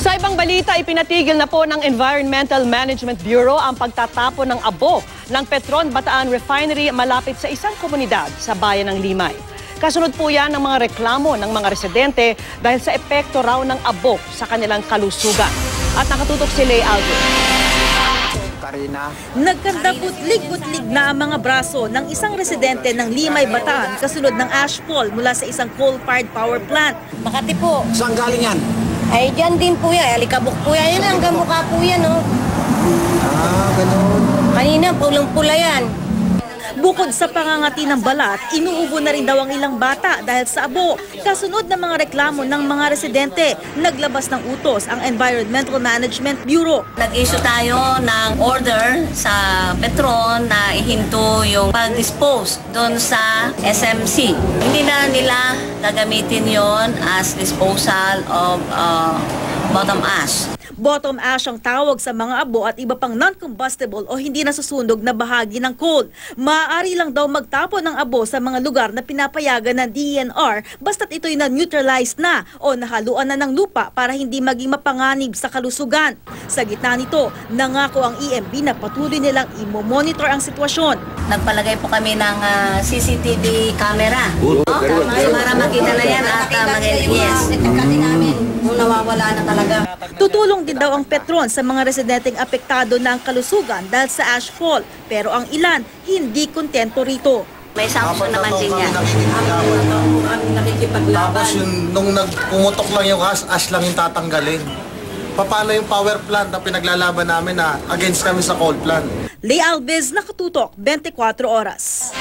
Sa ibang balita, ipinatigil na po ng Environmental Management Bureau ang pagtatapon ng abo ng Petron Bataan Refinery malapit sa isang komunidad sa bayan ng Limay. Kasunod po yan ng mga reklamo ng mga residente dahil sa epekto raw ng abo sa kanilang kalusugan. At nakatutok si Lay Alvin. Nagkandabutlig-butlig na ang mga braso ng isang residente ng Limay, Bataan kasunod ng ashfall mula sa isang coal-fired power plant. Makati po. Saan galing yan? Ay, dyan din po yan. Alikabok po yan. Yan hanggang mukha po yan, oh. Ganun. Kanina, pulang-pula yan. Bukod sa pangangati ng balat, inuubo na rin daw ang ilang bata dahil sa abo. Kasunod ng mga reklamo ng mga residente, naglabas ng utos ang Environmental Management Bureau. Nag-issue tayo ng order sa Petron na ihinto yung pag-dispose doon sa SMC. Hindi na nila gagamitin yon as disposal of bottom ash. Bottom ash ang tawag sa mga abo at iba pang non-combustible o hindi nasusunog na bahagi ng coal. Maaari lang daw magtapon ng abo sa mga lugar na pinapayagan ng DENR basta't ito'y na-neutralized na o nahaluan na ng lupa para hindi maging mapanganib sa kalusugan. Sa gitna nito, nangako ang EMB na patuloy nilang imo-monitor ang sitwasyon. Nagpalagay po kami ng CCTV camera para makita na yan at mag-yes. Nawawala na talaga. Tutulong din daw ang Petron sa mga residenteng apektado na ang kalusugan dahil sa ashfall, pero ang ilan hindi kontento rito. May sanction naman din yan. Tapos nung nagpumutok lang yung ash lang yung tatanggalin. Paano yung power plant na pinaglalaban namin na against kami sa coal plant? Lay Alves, nakatutok, 24 oras.